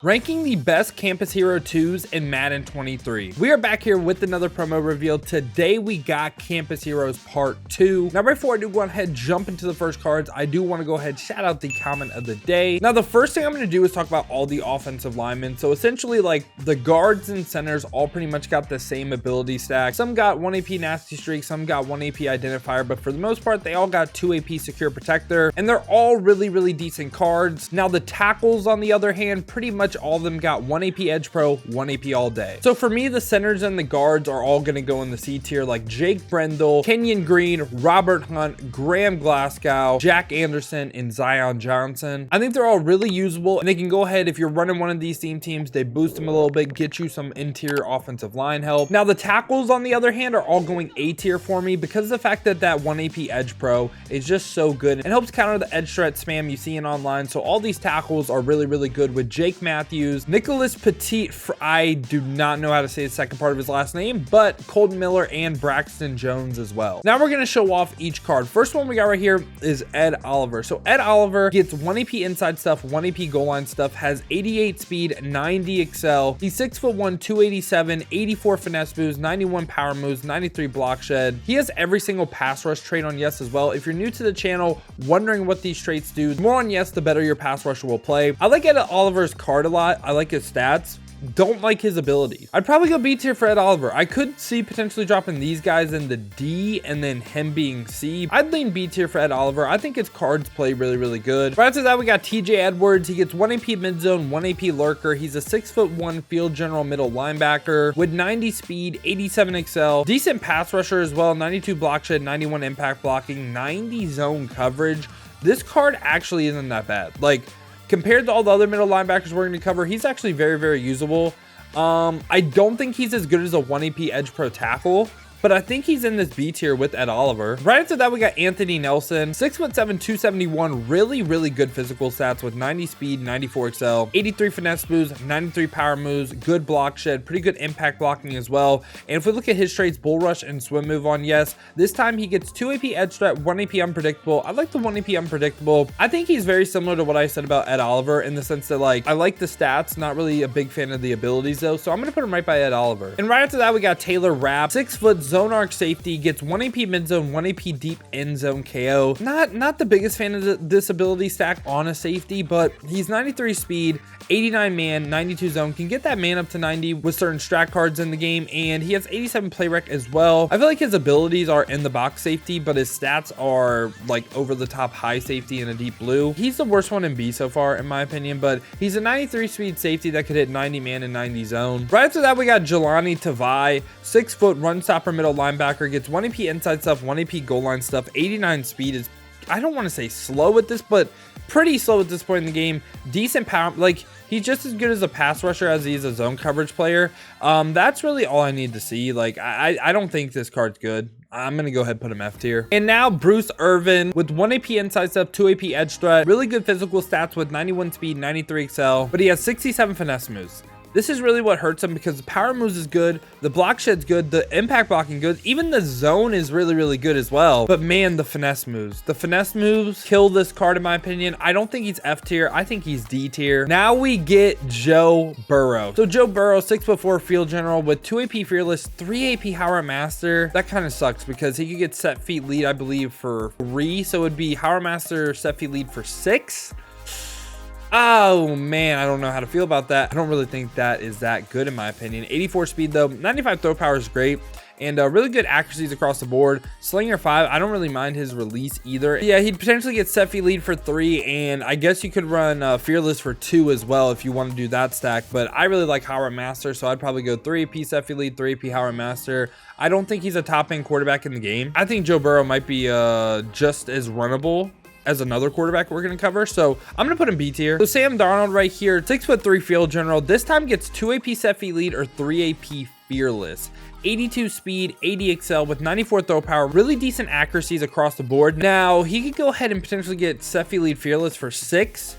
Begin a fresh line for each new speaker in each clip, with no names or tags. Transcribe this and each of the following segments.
Ranking the best campus hero 2s in Madden 23. We are back here with another promo reveal. Today we got Campus Heroes Part 2. Now before I do go ahead and jump into the first cards, I do want to go ahead and shout out the comment of the day. Now the first thing I'm going to do is talk about all the offensive linemen. So essentially like the guards and centers all pretty much got the same ability stack. Some got 1 AP nasty streak, some got 1 AP identifier, but for the most part they all got 2 AP secure protector, and they're all really decent cards. Now the tackles on the other hand, pretty much all of them got 1 AP edge pro, 1 AP all day. So for me, the centers and the guards are all going to go in the C tier, like Jake Brendel, Kenyon Green, Robert Hunt, Graham Glasgow, Jack Anderson, and Zion Johnson. I think they're all really usable, and they can go ahead, if you're running one of these teams, they boost them a little bit, get you some interior offensive line help. Now the tackles on the other hand are all going A tier for me because of the fact that that 1 AP edge pro is just so good and helps counter the edge threat spam you see in online. So all these tackles are really good with Jake Matthews, Nicolas petit-frere, I do not know how to say the second part of his last name, but Colton Miller and Braxton Jones as well. Now we're going to show off each card. First one we got right here is Ed Oliver. So Ed Oliver gets 1 AP inside stuff, 1 AP goal line stuff, has 88 speed, 90 excel. He's 6'1", 287, 84 finesse moves, 91 power moves, 93 block shed. He has every single pass rush trait on Yes as well. If you're new to the channel, wondering what these traits do, the more on Yes, the better your pass rusher will play. I like Ed Oliver's card a lot. I like his stats. Don't like his abilities. I'd probably go B tier for Ed Oliver. I could see potentially dropping these guys in the D and then him being C. I'd lean B tier for Ed Oliver. I think his cards play really good. Right after that, we got TJ Edwards. He gets 1 AP mid zone, 1 AP lurker. He's a 6'1" field general middle linebacker with 90 speed, 87 excel, decent pass rusher as well, 92 block shed, 91 impact blocking, 90 zone coverage. This card actually isn't that bad. Like, compared to all the other middle linebackers we're going to cover, he's actually very usable. I don't think he's as good as a 1 AP edge pro tackle, but I think he's in this B tier with Ed Oliver. Right after that, we got Anthony Nelson, 6'7", 271, really good physical stats with 90 speed, 94 excel, 83 finesse moves, 93 power moves, good block shed, pretty good impact blocking as well. And if we look at his traits, bull rush and swim move on Yes, this time he gets 2 AP edge threat, 1 AP unpredictable. I like the 1 AP unpredictable. I think he's very similar to what I said about Ed Oliver in the sense that like, I like the stats, not really a big fan of the abilities though. So I'm going to put him right by Ed Oliver. And right after that, we got Taylor Rapp, 6 foot zone arc safety, gets 1 AP mid zone, 1 AP deep end zone KO. Not the biggest fan of this ability stack on a safety, but he's 93 speed, 89 man, 92 zone, can get that man up to 90 with certain strat cards in the game, and he has 87 play rec as well. I feel like his abilities are in the box safety, but his stats are like over the top high safety in a deep blue. He's the worst one in B so far in my opinion, but he's a 93 speed safety that could hit 90 man and 90 zone. Right after that, we got Jelani Tavai, 6 foot run stopper middle linebacker, gets 1 AP inside stuff, 1 AP goal line stuff, 89 speed is, I don't want to say slow at this, but pretty slow at this point in the game. Decent power, like he's just as good as a pass rusher as he is a zone coverage player. That's really all I need to see. Like I don't think this card's good. I'm going to go ahead and put him F tier. And now Bruce Irvin with 1 AP inside stuff, 2 AP edge threat, really good physical stats with 91 speed, 93 excel, but he has 67 finesse moves. This is really what hurts him because the power moves is good, the block shed's good, the impact blocking good, even the zone is really good as well. But man, the finesse moves kill this card in my opinion. I don't think he's F tier. I think he's D tier. Now we get Joe Burrow. So Joe Burrow, 6'4" field general with 2 AP fearless, 3 AP Howard master. That kind of sucks because he could get set feet lead, I believe, for 3. So it'd be Howard master set feet lead for 6. Oh man, I don't know how to feel about that. I don't really think that is that good in my opinion. 84 speed though, 95 throw power is great, and really good accuracies across the board. Slinger 5, I don't really mind his release either. Yeah, he'd potentially get set feet lead for 3, and I guess you could run fearless for 2 as well if you want to do that stack, but I really like Howard master, so I'd probably go 3 AP set feet lead, 3 AP Howard master. I don't think he's a top end quarterback in the game. I think Joe Burrow might be just as runnable as another quarterback we're going to cover, so I'm going to put him B tier. So Sam Darnold right here, 6'3" field general, this time gets 2 AP set feet lead or 3 AP fearless, 82 speed, 80 excel with 94 throw power, really decent accuracies across the board. Now he could go ahead and potentially get set feet lead fearless for 6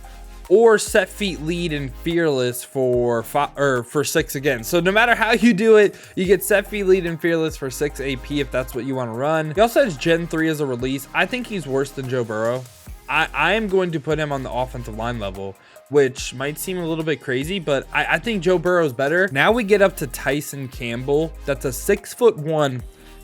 or set feet lead and fearless for 5 or for 6 again. So no matter how you do it, you get set feet lead and fearless for 6 AP if that's what you want to run. He also has Gen 3 as a release. I think he's worse than Joe Burrow. I am going to put him on the offensive line level which might seem a little bit crazy, but I think Joe Burrow's better. Now we get up to Tyson Campbell. That's a 6'1",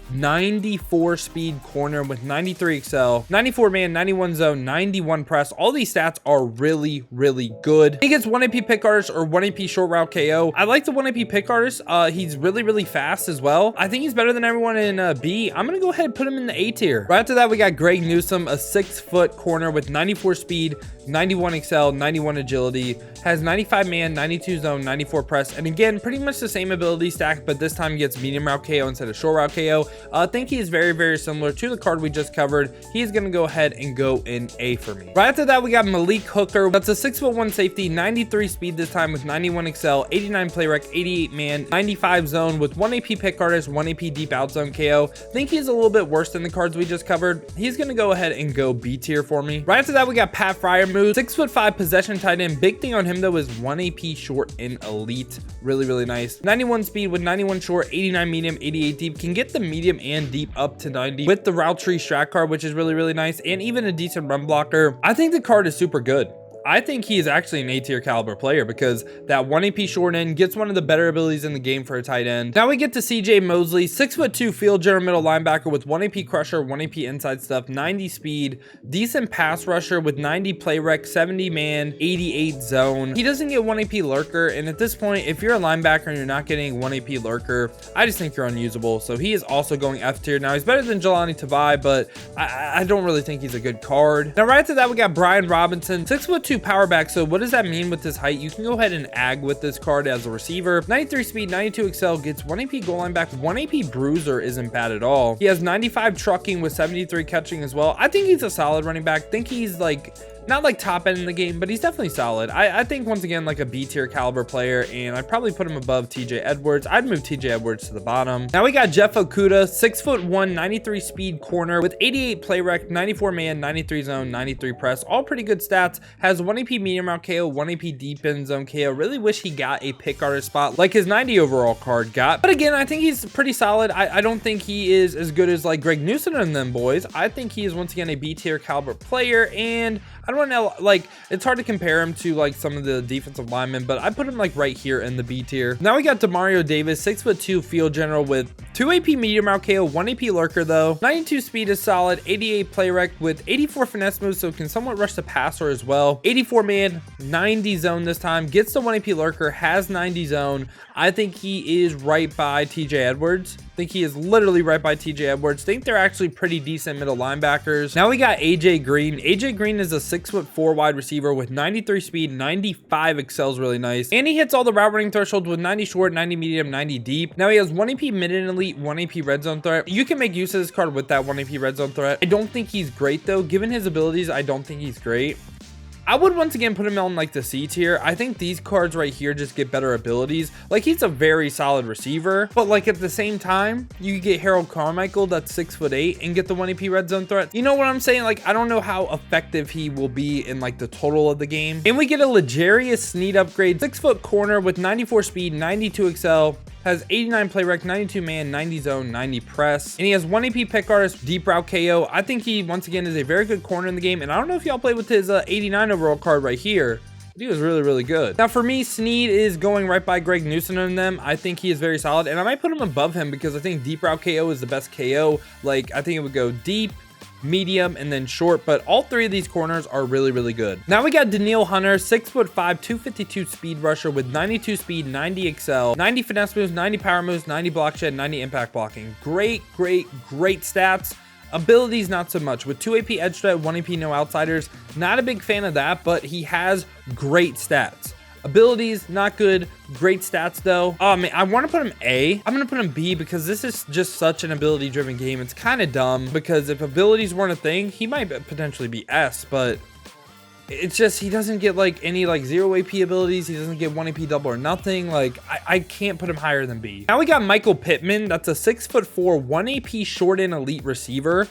94 speed corner with 93 excel, 94 man, 91 zone, 91 press. All these stats are really, really good. He gets 1 AP pick artist or 1 AP short route KO. I like the 1 AP pick artist. He's really, really fast as well. I think he's better than everyone in B. I'm gonna go ahead and put him in the A tier. Right after that, we got Greg Newsome, a 6-foot corner with 94 speed, 91 excel, 91 agility, has 95 man, 92 zone, 94 press, and again, pretty much the same ability stack, but this time he gets medium route KO instead of short route KO. I think he is very, very similar to the card we just covered. He's going to go ahead and go in A for me. Right after that, we got Malik Hooker. That's a 6'1" safety, 93 speed this time with 91 excel, 89 play rec, 88 man, 95 zone with 1 AP pick artist, 1 AP deep out zone KO. I think he's a little bit worse than the cards we just covered. He's going to go ahead and go B tier for me. Right after that, we got freiermuth, 6'5" possession tight end. Big thing on him though is 1 AP short in elite. Really, really nice. 91 speed with 91 short, 89 medium, 88 deep. Can get the medium and deep up to 90 with the route tree strat card, which is really, really nice, and even a decent run blocker. I think the card is super good. I think he is actually an A tier caliber player because that 1 AP short end gets one of the better abilities in the game for a tight end. Now we get to CJ Mosley, 6'2" field general middle linebacker with 1 AP crusher, 1 AP inside stuff, 90 speed, decent pass rusher with 90 play rec, 70 man, 88 zone. He doesn't get 1 AP lurker, and at this point, if you're a linebacker and you're not getting 1 AP lurker, I just think you're unusable. So he is also going F tier. Now he's better than Jelani Tavai, but I don't really think he's a good card. Now right after that, we got Brian Robinson, 6'2" power back. So what does that mean with this height? You can go ahead and ag with this card as a receiver. 93 speed, 92 excel, gets 1 AP goal line back, 1 AP bruiser isn't bad at all. He has 95 trucking with 73 catching as well. I think he's a solid running back. Think he's like not like top end in the game, but he's definitely solid. I think once again like a B tier caliber player, and I'd probably put him above TJ Edwards. I'd move TJ Edwards to the bottom. Now we got Jeff Okudah, 6'1", 93 speed corner with 88 play rec, 94 man, 93 zone, 93 press. All pretty good stats. Has 1 AP medium route KO, 1 AP deep end zone KO. Really wish he got a pick artist spot like his 90 overall card got. But again, I think he's pretty solid. I don't think he is as good as like Greg Newsome and them boys. I think he is once again a B tier caliber player, and I don't know, like, it's hard to compare him to like some of the defensive linemen, but I put him like right here in the B tier. Now we got Demario Davis, 6'2" field general with 2 AP medium route KO, 1 AP lurker though. 92 speed is solid, 88 play rec with 84 finesse moves, so can somewhat rush the passer as well. 84 man, 90 zone this time, gets the 1 AP lurker, has 90 zone. I think he is right by TJ Edwards. I think he is literally right by TJ Edwards. Think they're actually pretty decent middle linebackers. Now we got AJ Green. AJ Green is a 6'4" wide receiver with 93 speed, 95 excels really nice, and he hits all the route running thresholds with 90 short, 90 medium, 90 deep. Now he has 1 AP mid and elite, 1 AP red zone threat. You can make use of this card with that 1 AP red zone threat. I don't think he's great though. Given his abilities, I don't think he's great. I would once again put him on like the C tier. I think these cards right here just get better abilities. Like, he's a very solid receiver, but like at the same time, you get Harold Carmichael that's 6'8" and get the 1 AP red zone threat. You know what I'm saying? Like, I don't know how effective he will be in like the total of the game. And we get a Lajarius Sneed upgrade, 6-foot corner with 94 speed, 92 excel. Has 89 play rec, 92 man, 90 zone, 90 press, and he has 1 AP pick artist, deep route KO. I think he once again is a very good corner in the game, and I don't know if y'all played with his 89 overall card right here. He was really, really good. Now for me, Sneed is going right by Greg Newsome and them. I think he is very solid, and I might put him above him because I think deep route KO is the best KO. Like, I think it would go deep, medium, and then short, but all three of these corners are really, really good. Now we got Danielle Hunter, 6'5", 252 speed rusher with 92 speed, 90 excel, 90 finesse moves, 90 power moves, 90 block shed, 90 impact blocking. Great stats. Abilities, not so much. With 2 AP edge threat, 1 AP no outsiders. Not a big fan of that, but he has great stats. Abilities, not good. Great stats though. Oh man, I want to put him A. I'm gonna put him B because this is just such an ability driven game. It's kind of dumb because if abilities weren't a thing, he might potentially be S, but it's just he doesn't get like any like 0 AP abilities. He doesn't get 1 AP double or nothing. Like, I can't put him higher than B. Now we got Michael Pittman. That's a 6'4", 1 AP short and elite receiver.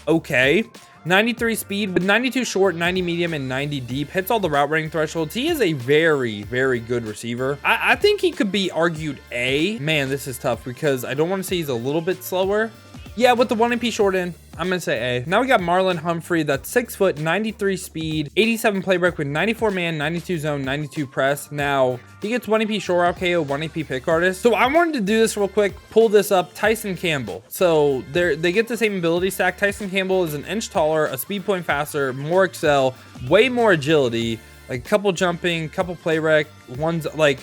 Okay. 93 speed with 92 short, 90 medium, and 90 deep. Hits all the route running thresholds. He is a very, very good receiver. I think he could be argued A. Man, this is tough because I don't want to say he's a little bit slower. Yeah, with the 1 AP short end, I'm gonna say A. Now we got Marlon Humphrey. That's 6 foot, 93 speed, 87 play break with 94 man, 92 zone, 92 press. Now he gets 1 AP short route KO, 1 AP pick artist. So I wanted to do this real quick, pull this up. Tyson Campbell. So they get the same ability stack. Tyson Campbell is an inch taller, a speed point faster, more excel, way more agility, like a couple jumping, couple play rec, one's like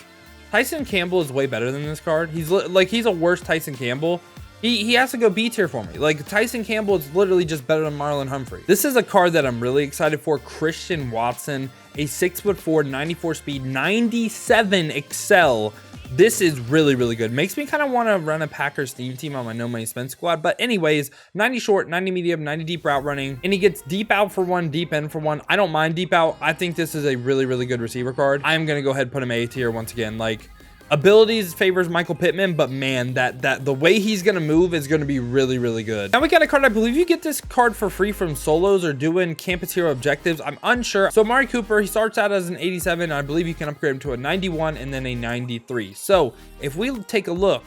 Tyson Campbell is way better than this card. He's a worse Tyson Campbell. He has to go B tier for me. Like Tyson Campbell is literally just better than Marlon Humphrey. This is a card that I'm really excited for. Christian Watson, a 6'4", 94 speed, 97 excel. This is really, really good. Makes me kind of want to run a Packers theme team on my no money spend squad. But anyways, 90 short, 90 medium, 90 deep route running. And he gets deep out for 1, deep in for 1. I don't mind deep out. I think this is a really, really good receiver card. I'm going to go ahead and put him A tier once again. Like, abilities favors Michael Pittman, but man, that the way he's gonna move is gonna be really, really good. Now we got a card. I believe you get this card for free from solos or doing campus hero objectives. I'm unsure. So Amari Cooper, he starts out as an 87. I believe you can upgrade him to a 91 and then a 93. So if we take a look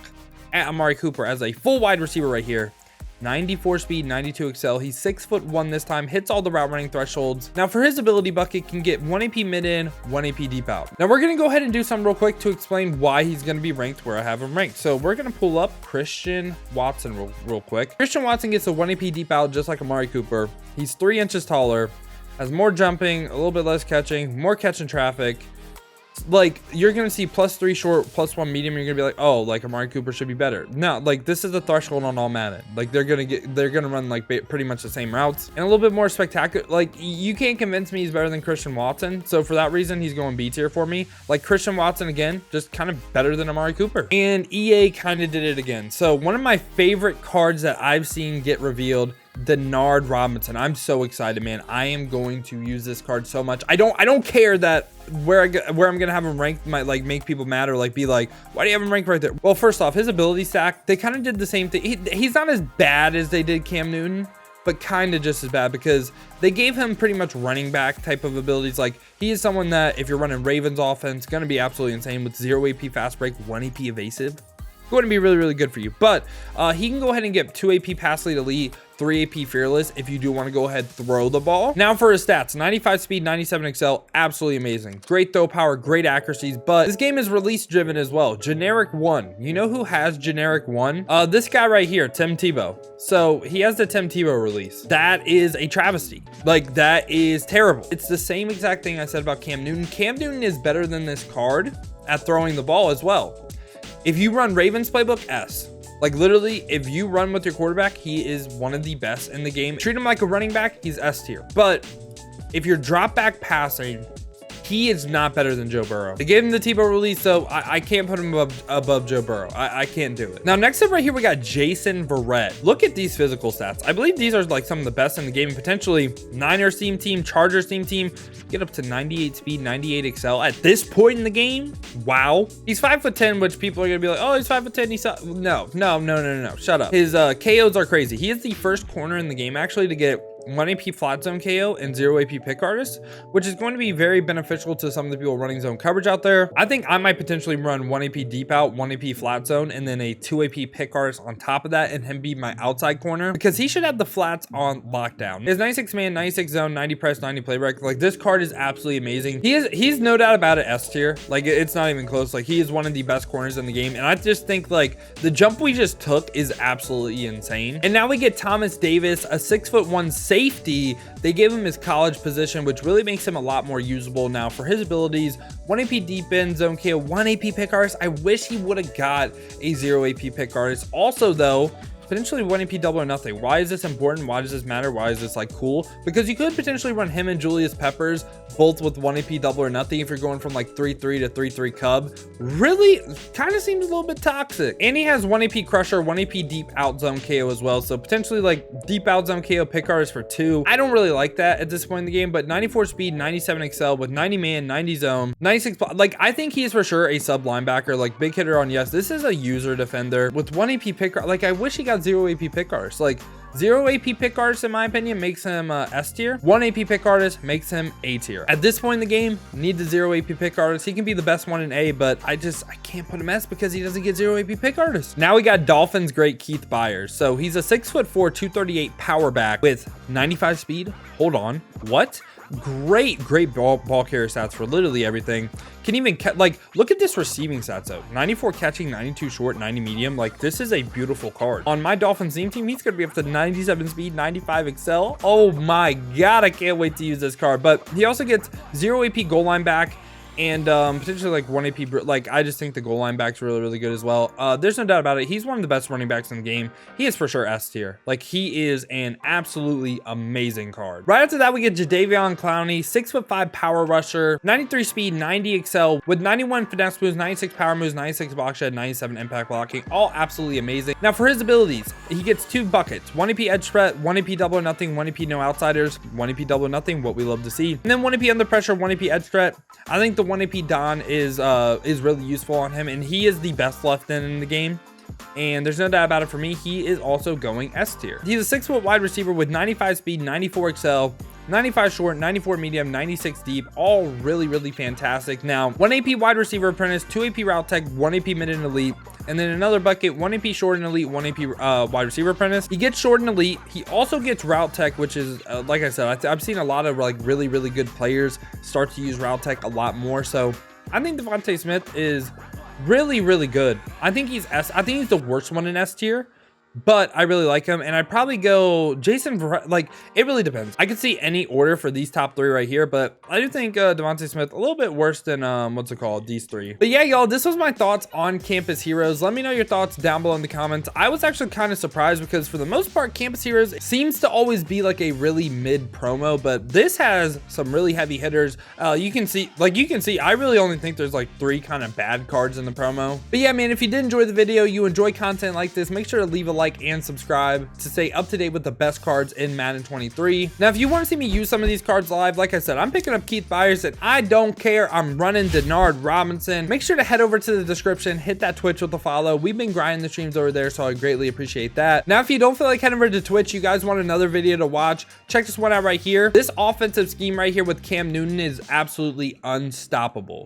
at Amari Cooper as a full wide receiver right here, 94 speed, 92 excel. He's 6'1" this time, hits all the route running thresholds. Now for his ability bucket, can get 1 AP mid in, 1 AP deep out. Now we're gonna go ahead and do something real quick to explain why he's gonna be ranked where I have him ranked. So we're gonna pull up Christian Watson real quick. Christian Watson gets a 1 AP deep out just like Amari Cooper. He's 3 inches taller, has more jumping, a little bit less catching, more catching traffic. Like you're gonna see +3 short, +1 medium. You're gonna be like, oh, like Amari Cooper should be better. No, like this is the threshold on all Madden. Like they're gonna run like pretty much the same routes and a little bit more spectacular. Like you can't convince me he's better than Christian Watson. So for that reason, he's going B tier for me. Like Christian Watson again, just kind of better than Amari Cooper. And EA kind of did it again. So one of my favorite cards that I've seen get revealed, Denard Robinson. I'm so excited, man. I am going to use this card so much. I don't care that where I'm gonna have him ranked might like make people mad or like be like, why do you have him ranked right there? Well, first off, his ability stack, they kind of did the same thing. He's not as bad as they did Cam Newton, but kind of just as bad because they gave him pretty much running back type of abilities. Like he is someone that if you're running Ravens offense, gonna be absolutely insane with 0 AP fast break, 1 AP evasive. Going to be really, really good for you. But he can go ahead and get 2 AP pass lead elite, 3 AP fearless if you do want to go ahead throw the ball. Now for his stats, 95 speed, 97 excel, absolutely amazing. Great throw power, great accuracies, but this game is release driven as well. Generic 1. You know who has generic 1? This guy right here, Tim Tebow. So he has the Tim Tebow release. That is a travesty. Like that is terrible. It's the same exact thing I said about Cam Newton. Cam Newton is better than this card at throwing the ball as well. If you run Ravens playbook, S. Like literally, if you run with your quarterback, he is one of the best in the game. Treat him like a running back, he's S tier. But if you're drop back passing, he is not better than Joe Burrow. They gave him the Tebow release, so I can't put him above Joe Burrow. I can't do it. Now, next up right here, we got Jason Verrett. Look at these physical stats. I believe these are like some of the best in the game. Potentially Niners theme team, Chargers theme team. Get up to 98 speed, 98 excel at this point in the game. Wow. He's 5'10", which people are gonna be like, oh, he's 5'10". He's no. Shut up. His KOs are crazy. He is the first corner in the game actually to get 1 AP flat zone KO and 0 AP pick artist, which is going to be very beneficial to some of the people running zone coverage out there. I think I might potentially run 1 AP deep out, 1 AP flat zone, and then a 2 AP pick artist on top of that, and him be my outside corner because he should have the flats on lockdown. His 96 man, 96 zone, 90 press, 90 play break. Like this card is absolutely amazing. He's no doubt about it S tier. Like it's not even close. Like he is one of the best corners in the game, and I just think like the jump we just took is absolutely insane. And now we get Thomas Davis, a 6'1" safety. They gave him his college position, which really makes him a lot more usable now for his abilities. 1 AP deep in, zone KO, 1 AP pick artist. I wish he would have got a 0 AP pick artist. Also though, potentially 1 AP double or nothing. Why is this important? Why does this matter? Why is this like cool? Because you could potentially run him and Julius Peppers both with 1 AP double or nothing if you're going from like 3-3 to 3-3 cub. Really kind of seems a little bit toxic. And he has 1 AP crusher, 1 AP deep out zone KO as well. So potentially like deep out zone KO pick artist for 2. I don't really like that at this point in the game, but 94 speed, 97 excel with 90 man, 90 zone, 96. Like I think he's for sure a sub linebacker, like big hitter on yes. This is a user defender with 1 AP pick. Like I wish he got 0 AP pick artist. Like 0 AP pick artist, in my opinion, makes him S tier. 1 AP pick artist makes him A tier. At this point in the game, need the 0 AP pick artist. He can be the best one in A, but I can't put him S because he doesn't get 0 AP pick artist. Now we got Dolphins great Keith Byars. So he's a 6'4", 238 power back with 95 speed. Hold on, what? Great ball carrier stats for literally everything. Can even like, look at this receiving stats though. 94 catching, 92 short, 90 medium. Like, this is a beautiful card. On my Dolphins team, he's gonna be up to 97 speed, 95 excel. Oh my god, I can't wait to use this card. But he also gets 0 AP goal line back, and potentially like 1 AP. Like, I just think the goal line back's really good as well. There's no doubt about it. He's one of the best running backs in the game. He is for sure S tier. Like, he is an absolutely amazing card. Right after that, we get jadeveon clowney, 6'5" power rusher, 93 speed, 90 excel with 91 finesse moves, 96 power moves, 96 box shed, 97 impact blocking. All absolutely amazing. Now for his abilities, he gets 2 buckets: 1 AP edge threat, 1 AP double or nothing, 1 AP no outsiders, 1 AP double or nothing, what we love to see, and then 1 AP under pressure, 1 AP edge threat. I think the 1 AP Don is really useful on him, and he is the best left end in the game. And there's no doubt about it for me, he is also going S tier. He's a 6-foot wide receiver with 95 speed, 94 excel, 95 short, 94 medium, 96 deep, all really fantastic. Now, 1 AP wide receiver apprentice, 2 AP route tech, 1 AP mid and elite, and then another bucket, 1 AP short and elite, 1 AP wide receiver apprentice. He gets short and elite. He also gets route tech, which is like I said, I've seen a lot of like really good players start to use route tech a lot more. So I think Devonta Smith is really good. I think he's the worst one in S tier, but I really like him, and I'd probably go Jason. Like, it really depends. I could see any order for these top 3 right here, but I do think Devonta Smith a little bit worse than these 3. But yeah, y'all, this was my thoughts on Campus Heroes. Let me know your thoughts down below in the comments. I was actually kind of surprised because for the most part, Campus Heroes seems to always be like a really mid promo, but this has some really heavy hitters. You can see, I really only think there's like 3 kind of bad cards in the promo. But yeah, man, if you did enjoy the video, you enjoy content like this, make sure to leave a like and subscribe to stay up to date with the best cards in Madden 23. Now, if you want to see me use some of these cards live, like I said, I'm picking up Keith Byars, and I don't care. I'm running Denard Robinson. Make sure to head over to the description, hit that Twitch with a follow. We've been grinding the streams over there, so I greatly appreciate that. Now, if you don't feel like heading over to Twitch, you guys want another video to watch, check this one out right here. This offensive scheme right here with Cam Newton is absolutely unstoppable.